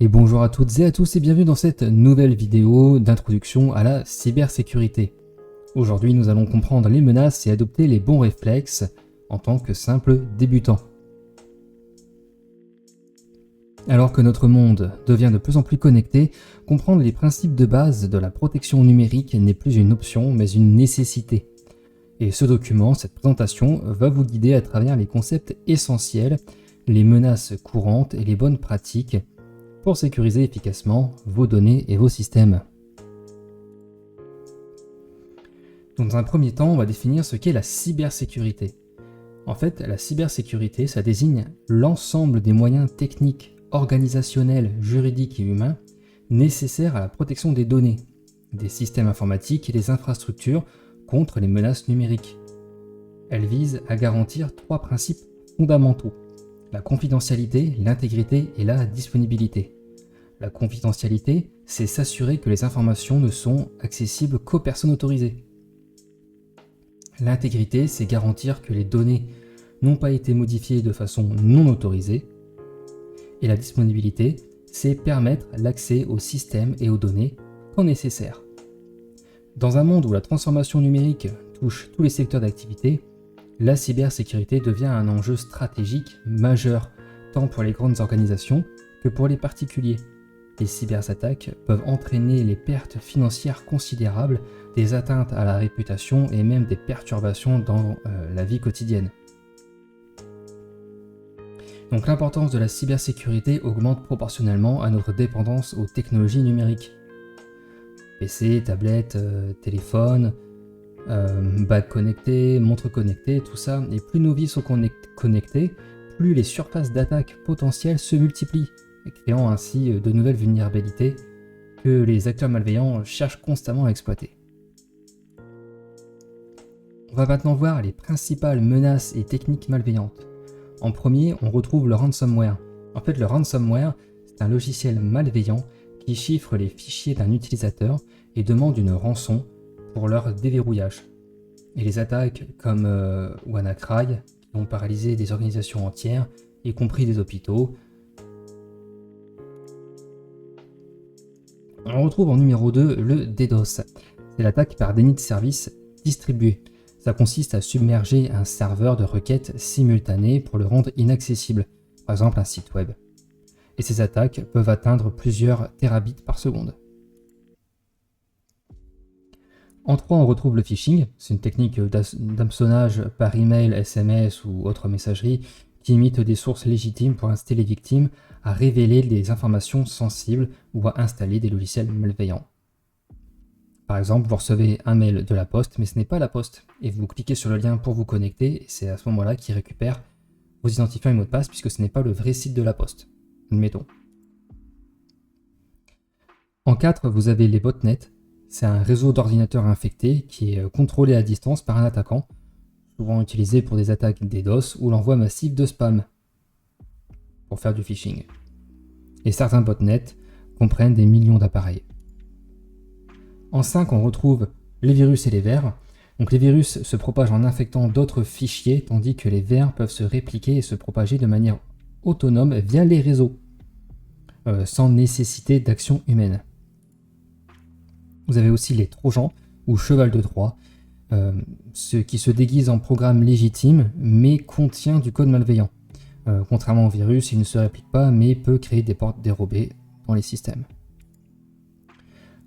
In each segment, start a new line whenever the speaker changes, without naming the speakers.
Et bonjour à toutes et à tous et bienvenue dans cette nouvelle vidéo d'introduction à la cybersécurité. Aujourd'hui, nous allons comprendre les menaces et adopter les bons réflexes en tant que simple débutant. Alors que notre monde devient de plus en plus connecté, comprendre les principes de base de la protection numérique n'est plus une option mais une nécessité. Et ce document, cette présentation, va vous guider à travers les concepts essentiels, les menaces courantes et les bonnes pratiques pour sécuriser efficacement vos données et vos systèmes. Dans un premier temps, on va définir ce qu'est la cybersécurité. En fait, la cybersécurité, ça désigne l'ensemble des moyens techniques, organisationnels, juridiques et humains nécessaires à la protection des données, des systèmes informatiques et des infrastructures contre les menaces numériques. Elle vise à garantir trois principes fondamentaux: la confidentialité, l'intégrité et la disponibilité. La confidentialité, c'est s'assurer que les informations ne sont accessibles qu'aux personnes autorisées. L'intégrité, c'est garantir que les données n'ont pas été modifiées de façon non autorisée. Et la disponibilité, c'est permettre l'accès aux systèmes et aux données quand nécessaire. Dans un monde où la transformation numérique touche tous les secteurs d'activité, la cybersécurité devient un enjeu stratégique majeur, tant pour les grandes organisations que pour les particuliers. Les cyberattaques peuvent entraîner les pertes financières considérables, des atteintes à la réputation et même des perturbations dans la vie quotidienne. Donc l'importance de la cybersécurité augmente proportionnellement à notre dépendance aux technologies numériques. PC, tablettes, téléphone, bagues connectées, montres connectées, tout ça. Et plus nos vies sont connectées, plus les surfaces d'attaque potentielles se multiplient, créant ainsi de nouvelles vulnérabilités que les acteurs malveillants cherchent constamment à exploiter. On va maintenant voir les principales menaces et techniques malveillantes. En premier, on retrouve le ransomware. En fait, le ransomware, c'est un logiciel malveillant qui chiffre les fichiers d'un utilisateur et demande une rançon pour leur déverrouillage. Et les attaques comme WannaCry, qui ont paralysé des organisations entières, y compris des hôpitaux. On retrouve en numéro 2 le DDoS. C'est l'attaque par déni de service distribué. Ça consiste à submerger un serveur de requêtes simultanées pour le rendre inaccessible, par exemple un site web. Et ces attaques peuvent atteindre plusieurs terabits par seconde. En 3, on retrouve le phishing. C'est une technique d'hameçonnage par email, SMS ou autre messagerie qui imite des sources légitimes pour inciter les victimes à révéler des informations sensibles ou à installer des logiciels malveillants. Par exemple, vous recevez un mail de la poste, mais ce n'est pas la poste, et vous cliquez sur le lien pour vous connecter, et c'est à ce moment-là qu'il récupère vos identifiants et mots de passe, puisque ce n'est pas le vrai site de la poste. Admettons. En 4, vous avez les botnets. C'est un réseau d'ordinateurs infectés qui est contrôlé à distance par un attaquant, souvent utilisé pour des attaques DDoS ou l'envoi massif de spam, pour faire du phishing. Et certains botnets comprennent des millions d'appareils. En 5, on retrouve les virus et les vers. Donc les virus se propagent en infectant d'autres fichiers, tandis que les vers peuvent se répliquer et se propager de manière autonome via les réseaux, sans nécessité d'action humaine. Vous avez aussi les trojans, ou cheval de Troie, ce qui se déguise en programme légitime, mais contient du code malveillant. Contrairement au virus, il ne se réplique pas, mais peut créer des portes dérobées dans les systèmes.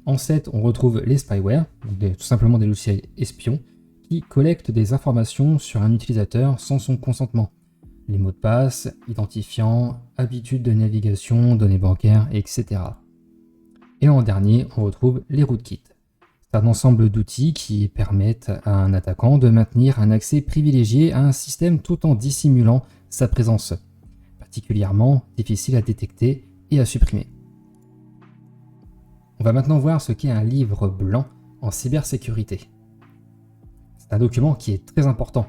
En 7, on retrouve les spyware, tout simplement des logiciels espions, qui collectent des informations sur un utilisateur sans son consentement. Les mots de passe, identifiants, habitudes de navigation, données bancaires, etc. Et en dernier, on retrouve les rootkits. C'est un ensemble d'outils qui permettent à un attaquant de maintenir un accès privilégié à un système tout en dissimulant sa présence, particulièrement difficile à détecter et à supprimer. On va maintenant voir ce qu'est un livre blanc en cybersécurité. C'est un document qui est très important.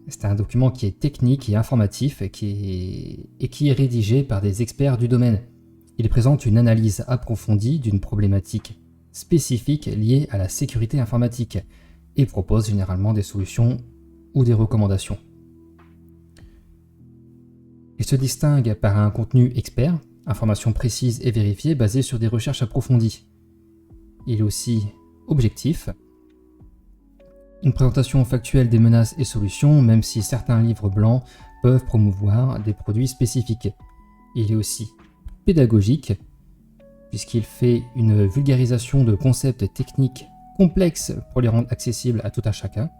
C'est un document qui est technique et informatif et qui est rédigé par des experts du domaine. Il présente une analyse approfondie d'une problématique spécifique liée à la sécurité informatique et propose généralement des solutions ou des recommandations. Il se distingue par un contenu expert Informations précises et vérifiées basées sur des recherches approfondies. Il est aussi objectif. Une présentation factuelle des menaces et solutions, même si certains livres blancs peuvent promouvoir des produits spécifiques. Il est aussi pédagogique, puisqu'il fait une vulgarisation de concepts techniques complexes pour les rendre accessibles à tout un chacun.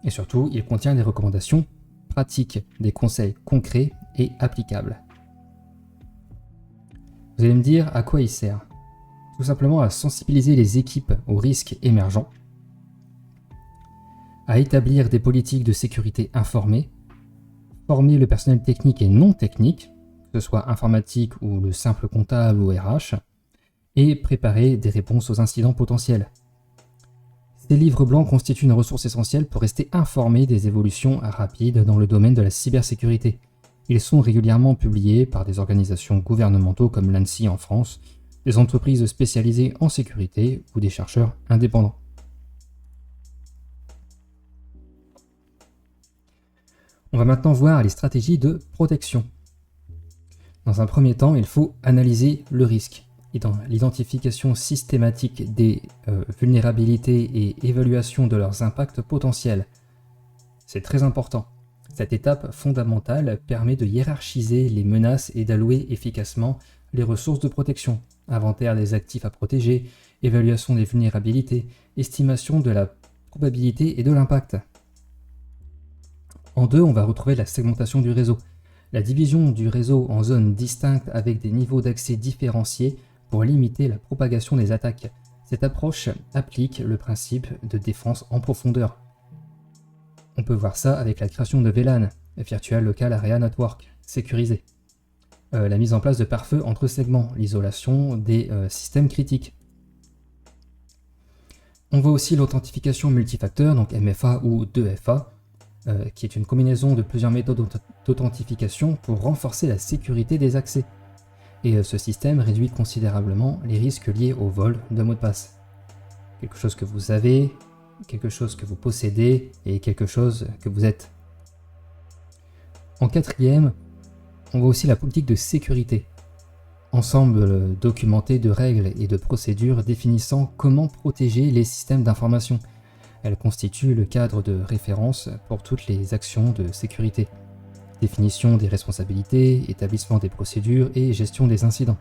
Et surtout, il contient des recommandations pratiques, des conseils concrets et applicables. Vous allez me dire à quoi il sert? Tout simplement à sensibiliser les équipes aux risques émergents, à établir des politiques de sécurité informées, former le personnel technique et non technique, que ce soit informatique ou le simple comptable ou RH, et préparer des réponses aux incidents potentiels. Ces livres blancs constituent une ressource essentielle pour rester informé des évolutions rapides dans le domaine de la cybersécurité. Ils sont régulièrement publiés par des organisations gouvernementaux comme l'ANSSI en France, des entreprises spécialisées en sécurité ou des chercheurs indépendants. On va maintenant voir les stratégies de protection. Dans un premier temps, il faut analyser le risque. Et dans l'identification systématique des vulnérabilités et évaluation de leurs impacts potentiels. C'est très important. Cette étape fondamentale permet de hiérarchiser les menaces et d'allouer efficacement les ressources de protection. Inventaire des actifs à protéger, évaluation des vulnérabilités, estimation de la probabilité et de l'impact. En deux, on va retrouver la segmentation du réseau. La division du réseau en zones distinctes avec des niveaux d'accès différenciés pour limiter la propagation des attaques. Cette approche applique le principe de défense en profondeur. On peut voir ça avec la création de VLAN, Virtual Local Area Network, sécurisé. La mise en place de pare-feu entre segments, l'isolation des systèmes critiques. On voit aussi l'authentification multifacteur, donc MFA ou 2FA, qui est une combinaison de plusieurs méthodes d'authentification pour renforcer la sécurité des accès. Et ce système réduit considérablement les risques liés au vol de mots de passe. Quelque chose que vous avez, quelque chose que vous possédez et quelque chose que vous êtes. En quatrième, on voit aussi la politique de sécurité. Ensemble documenté de règles et de procédures définissant comment protéger les systèmes d'information. Elle constitue le cadre de référence pour toutes les actions de sécurité. Définition des responsabilités, établissement des procédures et gestion des incidents.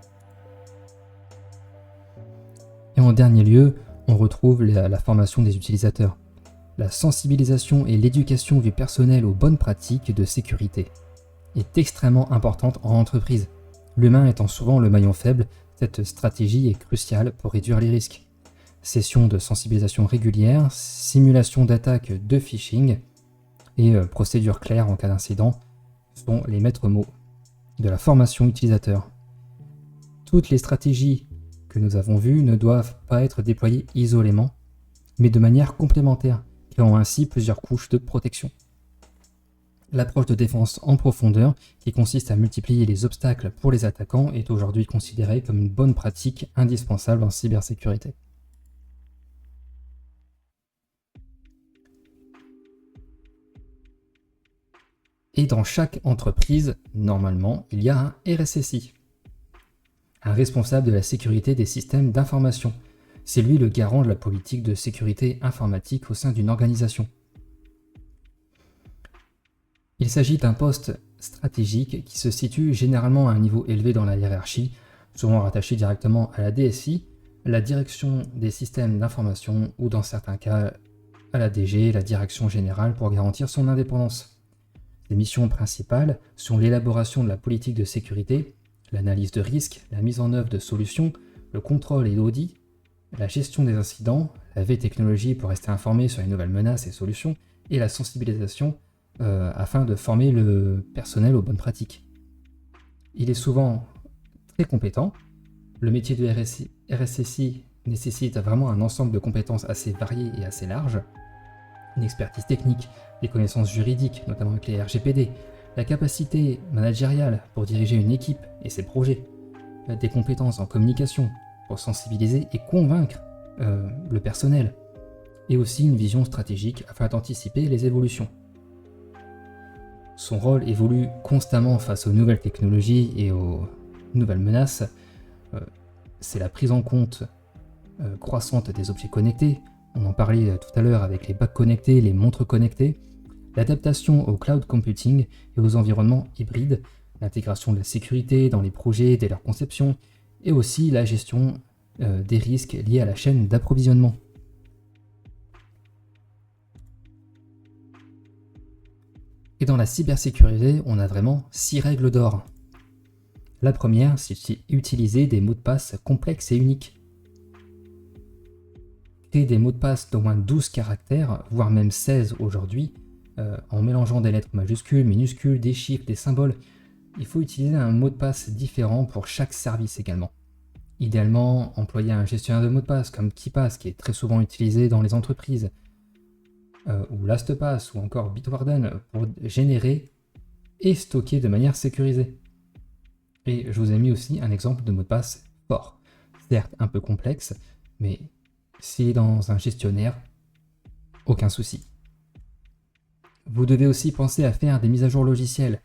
Et en dernier lieu, on retrouve la formation des utilisateurs. La sensibilisation et l'éducation du personnel aux bonnes pratiques de sécurité est extrêmement importante en entreprise. L'humain étant souvent le maillon faible, cette stratégie est cruciale pour réduire les risques. Sessions de sensibilisation régulières, simulation d'attaque de phishing et procédures claires en cas d'incident sont les maîtres mots de la formation utilisateur. Toutes les stratégies que nous avons vues ne doivent pas être déployées isolément, mais de manière complémentaire, créant ainsi plusieurs couches de protection. L'approche de défense en profondeur, qui consiste à multiplier les obstacles pour les attaquants, est aujourd'hui considérée comme une bonne pratique indispensable en cybersécurité. Et dans chaque entreprise, normalement, il y a un RSSI, un responsable de la sécurité des systèmes d'information. C'est lui le garant de la politique de sécurité informatique au sein d'une organisation. Il s'agit d'un poste stratégique qui se situe généralement à un niveau élevé dans la hiérarchie, souvent rattaché directement à la DSI, la direction des systèmes d'information ou dans certains cas à la DG, la direction générale pour garantir son indépendance. Les missions principales sont l'élaboration de la politique de sécurité, l'analyse de risques, la mise en œuvre de solutions, le contrôle et l'audit, la gestion des incidents, la veille technologie pour rester informé sur les nouvelles menaces et solutions, et la sensibilisation afin de former le personnel aux bonnes pratiques. Il est souvent très compétent. Le métier de RSSI nécessite vraiment un ensemble de compétences assez variées et assez larges. Une expertise technique, des connaissances juridiques, notamment avec les RGPD, la capacité managériale pour diriger une équipe et ses projets, des compétences en communication pour sensibiliser et convaincre le personnel, et aussi une vision stratégique afin d'anticiper les évolutions. Son rôle évolue constamment face aux nouvelles technologies et aux Une nouvelle menace, c'est la prise en compte croissante des objets connectés. On en parlait tout à l'heure avec les bacs connectés, les montres connectées. L'adaptation au cloud computing et aux environnements hybrides, l'intégration de la sécurité dans les projets dès leur conception, et aussi la gestion des risques liés à la chaîne d'approvisionnement. Et dans la cybersécurité, on a vraiment 6 règles d'or. La première, c'est utiliser des mots de passe complexes et uniques. Créer des mots de passe d'au moins 12 caractères, voire même 16 aujourd'hui, en mélangeant des lettres majuscules, minuscules, des chiffres, des symboles. Il faut utiliser un mot de passe différent pour chaque service également. Idéalement, employer un gestionnaire de mots de passe comme KeePass, qui est très souvent utilisé dans les entreprises, ou LastPass, ou encore Bitwarden, pour générer et stocker de manière sécurisée. Et je vous ai mis aussi un exemple de mot de passe fort. Certes un peu complexe, mais s'il est dans un gestionnaire, aucun souci. Vous devez aussi penser à faire des mises à jour logicielles.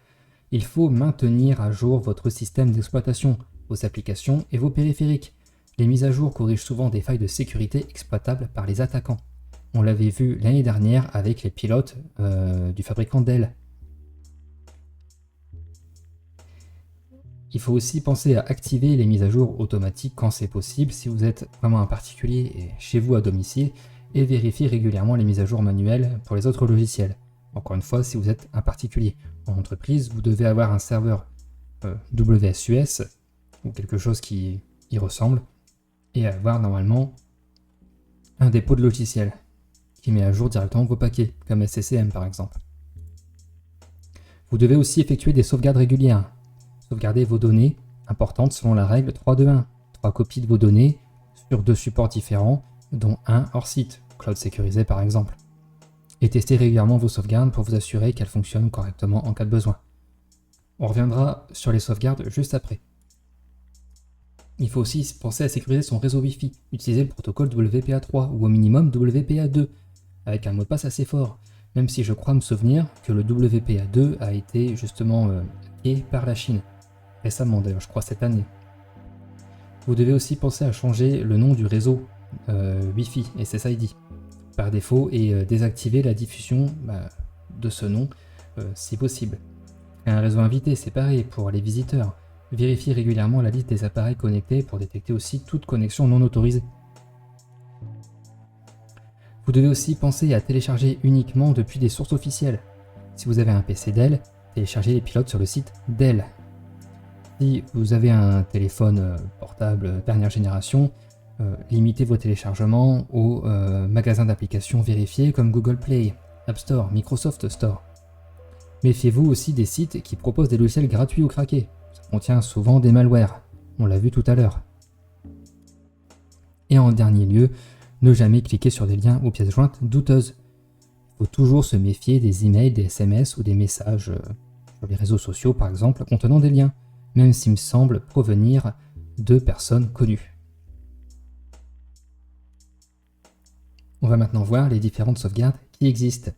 Il faut maintenir à jour votre système d'exploitation, vos applications et vos périphériques. Les mises à jour corrigent souvent des failles de sécurité exploitables par les attaquants. On l'avait vu l'année dernière avec les pilotes du fabricant Dell. Il faut aussi penser à activer les mises à jour automatiques quand c'est possible si vous êtes vraiment un particulier et chez vous à domicile, et vérifier régulièrement les mises à jour manuelles pour les autres logiciels. Encore une fois, si vous êtes un particulier. En entreprise, vous devez avoir un serveur WSUS ou quelque chose qui y ressemble et avoir normalement un dépôt de logiciels qui met à jour directement vos paquets, comme SCCM par exemple. Vous devez aussi effectuer des sauvegardes régulières. Sauvegarder vos données importantes selon la règle 3-2-1. 3 copies de vos données sur 2 supports différents, dont un hors site, cloud sécurisé par exemple. Et tester régulièrement vos sauvegardes pour vous assurer qu'elles fonctionnent correctement en cas de besoin. On reviendra sur les sauvegardes juste après. Il faut aussi penser à sécuriser son réseau Wi-Fi, utiliser le protocole WPA3 ou au minimum WPA2, avec un mot de passe assez fort, même si je crois me souvenir que le WPA2 a été justement hacké par la Chine, récemment d'ailleurs, je crois cette année. Vous devez aussi penser à changer le nom du réseau Wi-Fi, SSID, par défaut et désactiver la diffusion de ce nom si possible. Un réseau invité, c'est pareil pour les visiteurs. Vérifiez régulièrement la liste des appareils connectés pour détecter aussi toute connexion non autorisée. Vous devez aussi penser à télécharger uniquement depuis des sources officielles. Si vous avez un PC Dell, téléchargez les pilotes sur le site Dell. Si vous avez un téléphone portable dernière génération, limitez vos téléchargements aux magasins d'applications vérifiés comme Google Play, App Store, Microsoft Store. Méfiez-vous aussi des sites qui proposent des logiciels gratuits ou craqués. Ça contient souvent des malwares, on l'a vu tout à l'heure. Et en dernier lieu, ne jamais cliquer sur des liens ou pièces jointes douteuses. Il faut toujours se méfier des emails, des SMS ou des messages sur les réseaux sociaux par exemple contenant des liens, même s'ils me semblent provenir de personnes connues. On va maintenant voir les différentes sauvegardes qui existent.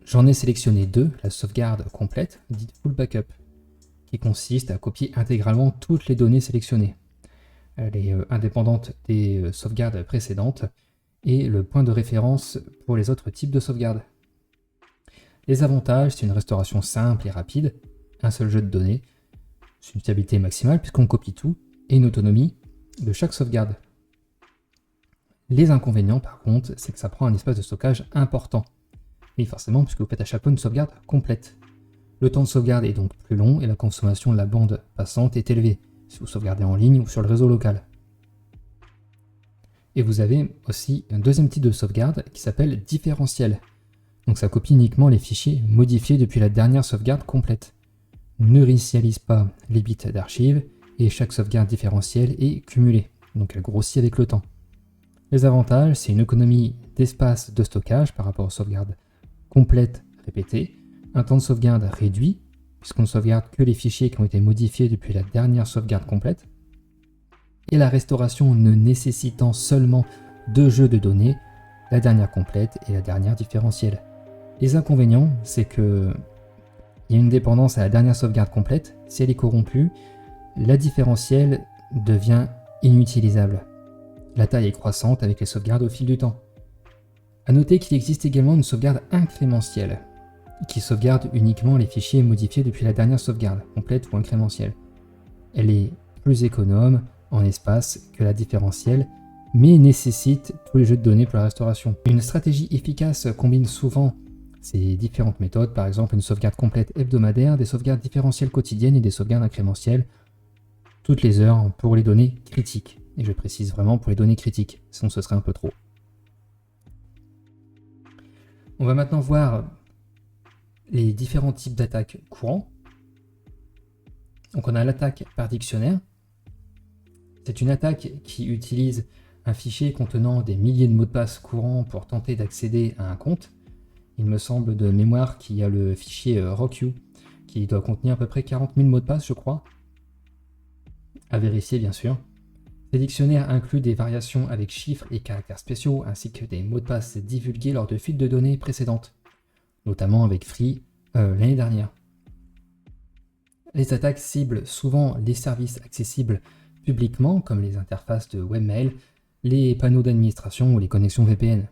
J'en ai sélectionné 2, la sauvegarde complète, dite Full Backup, qui consiste à copier intégralement toutes les données sélectionnées. Elle est indépendante des sauvegardes précédentes et le point de référence pour les autres types de sauvegardes. Les avantages, c'est une restauration simple et rapide, un seul jeu de données, c'est une stabilité maximale puisqu'on copie tout, et une autonomie de chaque sauvegarde. Les inconvénients par contre, c'est que ça prend un espace de stockage important. Et forcément, puisque vous faites à chaque fois une sauvegarde complète. Le temps de sauvegarde est donc plus long et la consommation de la bande passante est élevée, si vous sauvegardez en ligne ou sur le réseau local. Et vous avez aussi un deuxième type de sauvegarde qui s'appelle différentiel. Donc ça copie uniquement les fichiers modifiés depuis la dernière sauvegarde complète. Ne réinitialise pas les bits d'archives et chaque sauvegarde différentielle est cumulée, donc elle grossit avec le temps. Les avantages, c'est une économie d'espace de stockage par rapport aux sauvegardes complètes répétées, un temps de sauvegarde réduit, puisqu'on ne sauvegarde que les fichiers qui ont été modifiés depuis la dernière sauvegarde complète, et la restauration ne nécessitant seulement 2 jeux de données, la dernière complète et la dernière différentielle. Les inconvénients, c'est que il y a une dépendance à la dernière sauvegarde complète. Si elle est corrompue, la différentielle devient inutilisable. La taille est croissante avec les sauvegardes au fil du temps. A noter qu'il existe également une sauvegarde incrémentielle, qui sauvegarde uniquement les fichiers modifiés depuis la dernière sauvegarde, complète ou incrémentielle. Elle est plus économe en espace que la différentielle, mais nécessite tous les jeux de données pour la restauration. Une stratégie efficace combine souvent ces différentes méthodes, par exemple une sauvegarde complète hebdomadaire, des sauvegardes différentielles quotidiennes et des sauvegardes incrémentielles toutes les heures pour les données critiques. Et je précise vraiment pour les données critiques, sinon ce serait un peu trop. On va maintenant voir les différents types d'attaques courants. Donc on a l'attaque par dictionnaire. C'est une attaque qui utilise un fichier contenant des milliers de mots de passe courants pour tenter d'accéder à un compte. Il me semble de mémoire qu'il y a le fichier RockU qui doit contenir à peu près 40 000 mots de passe, je crois. À vérifier bien sûr. Ces dictionnaires incluent des variations avec chiffres et caractères spéciaux ainsi que des mots de passe divulgués lors de fuites de données précédentes, notamment avec Free l'année dernière. Les attaques ciblent souvent les services accessibles publiquement comme les interfaces de webmail, les panneaux d'administration ou les connexions VPN.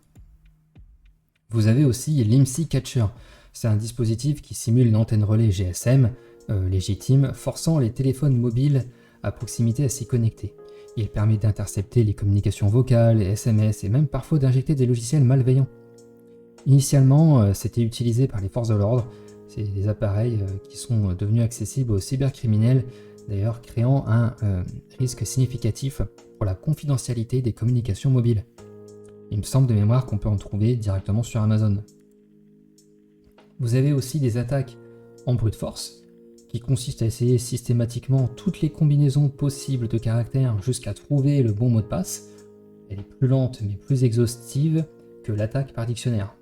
Vous avez aussi l'IMSI Catcher. C'est un dispositif qui simule une antenne relais GSM légitime, forçant les téléphones mobiles à proximité à s'y connecter. Il permet d'intercepter les communications vocales, les SMS et même parfois d'injecter des logiciels malveillants. Initialement, c'était utilisé par les forces de l'ordre. C'est des appareils qui sont devenus accessibles aux cybercriminels, d'ailleurs créant un risque significatif pour la confidentialité des communications mobiles. Il me semble de mémoire qu'on peut en trouver directement sur Amazon. Vous avez aussi des attaques en brute force, qui consistent à essayer systématiquement toutes les combinaisons possibles de caractères jusqu'à trouver le bon mot de passe. Elle est plus lente mais plus exhaustive que l'attaque par dictionnaire.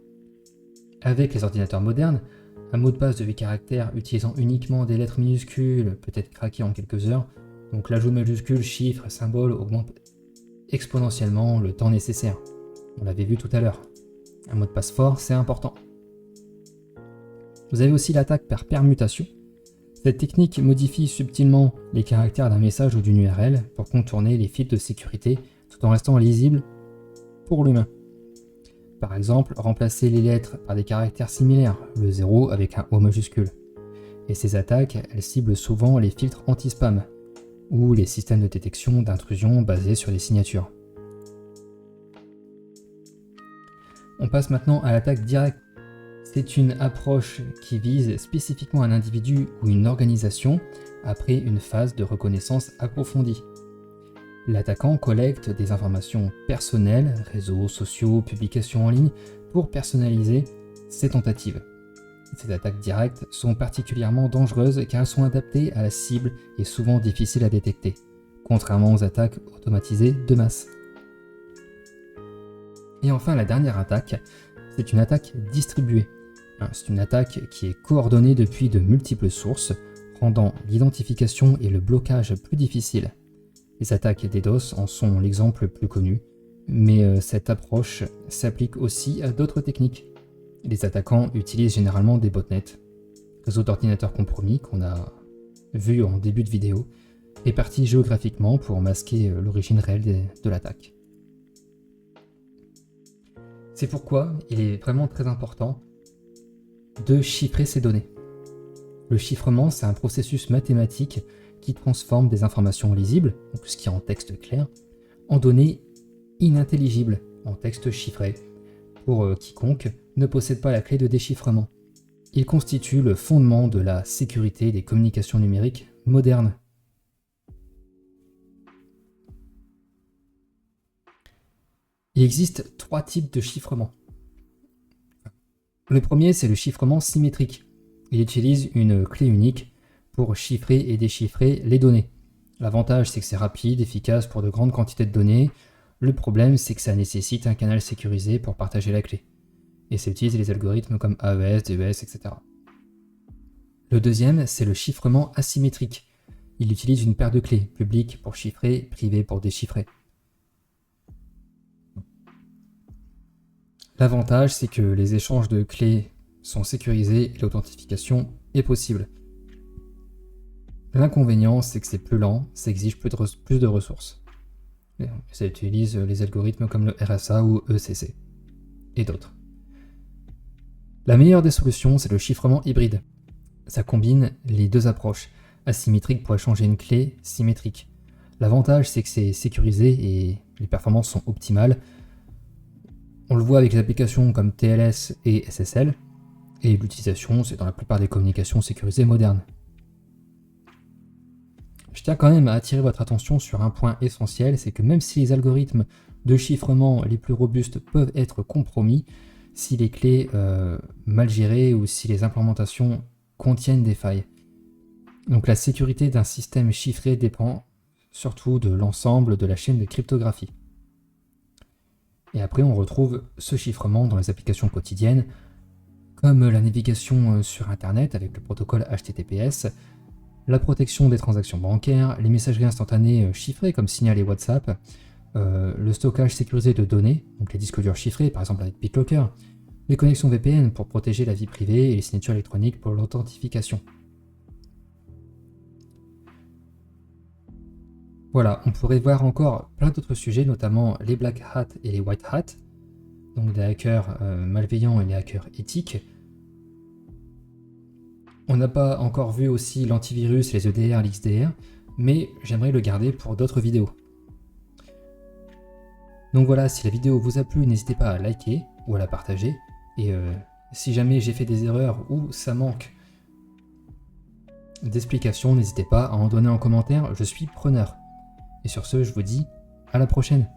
Avec les ordinateurs modernes, un mot de passe de 8 caractères utilisant uniquement des lettres minuscules peut être craqué en quelques heures, donc l'ajout de majuscules, chiffres, symboles augmente exponentiellement le temps nécessaire. On l'avait vu tout à l'heure. Un mot de passe fort, c'est important. Vous avez aussi l'attaque par permutation. Cette technique modifie subtilement les caractères d'un message ou d'une URL pour contourner les filtres de sécurité tout en restant lisible pour l'humain. Par exemple, remplacer les lettres par des caractères similaires, le 0 avec un O majuscule. Et ces attaques, elles ciblent souvent les filtres anti-spam ou les systèmes de détection d'intrusion basés sur les signatures. On passe maintenant à l'attaque directe. C'est une approche qui vise spécifiquement un individu ou une organisation après une phase de reconnaissance approfondie. L'attaquant collecte des informations personnelles, réseaux sociaux, publications en ligne, pour personnaliser ses tentatives. Ces attaques directes sont particulièrement dangereuses car elles sont adaptées à la cible et souvent difficiles à détecter, contrairement aux attaques automatisées de masse. Et enfin, la dernière attaque, c'est une attaque distribuée. C'est une attaque qui est coordonnée depuis de multiples sources, rendant l'identification et le blocage plus difficiles. Les attaques DDoS en sont l'exemple le plus connu, mais cette approche s'applique aussi à d'autres techniques. Les attaquants utilisent généralement des botnets, réseaux d'ordinateurs compromis qu'on a vu en début de vidéo, répartis géographiquement pour masquer l'origine réelle de l'attaque. C'est pourquoi il est vraiment très important de chiffrer ces données. Le chiffrement, c'est un processus mathématique qui transforme des informations lisibles, donc ce qui est en texte clair, en données inintelligibles, en texte chiffré, pour quiconque ne possède pas la clé de déchiffrement. Il constitue le fondement de la sécurité des communications numériques modernes. Il existe 3 types de chiffrement. Le premier, c'est le chiffrement symétrique. Il utilise une clé unique pour chiffrer et déchiffrer les données. L'avantage, c'est que c'est rapide, efficace pour de grandes quantités de données. Le problème, c'est que ça nécessite un canal sécurisé pour partager la clé. Et ça utilise les algorithmes comme AES, DES, etc. Le deuxième, c'est le chiffrement asymétrique. Il utilise une paire de clés, publique pour chiffrer, privée pour déchiffrer. L'avantage, c'est que les échanges de clés sont sécurisés et l'authentification est possible. L'inconvénient, c'est que c'est plus lent, ça exige plus de ressources. Ça utilise les algorithmes comme le RSA ou ECC, et d'autres. La meilleure des solutions, c'est le chiffrement hybride. Ça combine les deux approches, asymétrique pour échanger une clé, symétrique. L'avantage, c'est que c'est sécurisé et les performances sont optimales. On le voit avec les applications comme TLS et SSL, et l'utilisation, c'est dans la plupart des communications sécurisées modernes. Je tiens quand même à attirer votre attention sur un point essentiel, c'est que même si les algorithmes de chiffrement les plus robustes peuvent être compromis, si les clés mal gérées ou si les implémentations contiennent des failles. Donc la sécurité d'un système chiffré dépend surtout de l'ensemble de la chaîne de cryptographie. Et après, on retrouve ce chiffrement dans les applications quotidiennes, comme la navigation sur Internet avec le protocole HTTPS, la protection des transactions bancaires, les messageries instantanées chiffrées comme Signal et WhatsApp, le stockage sécurisé de données, donc les disques durs chiffrés, par exemple avec BitLocker, les connexions VPN pour protéger la vie privée et les signatures électroniques pour l'authentification. Voilà, on pourrait voir encore plein d'autres sujets, notamment les black hats et les white hats, donc des hackers malveillants et les hackers éthiques. On n'a pas encore vu aussi l'antivirus, les EDR, l'XDR, mais j'aimerais le garder pour d'autres vidéos. Donc voilà, si la vidéo vous a plu, n'hésitez pas à liker ou à la partager, et si jamais j'ai fait des erreurs ou ça manque d'explications, n'hésitez pas à en donner en commentaire, je suis preneur. Et sur ce, je vous dis à la prochaine.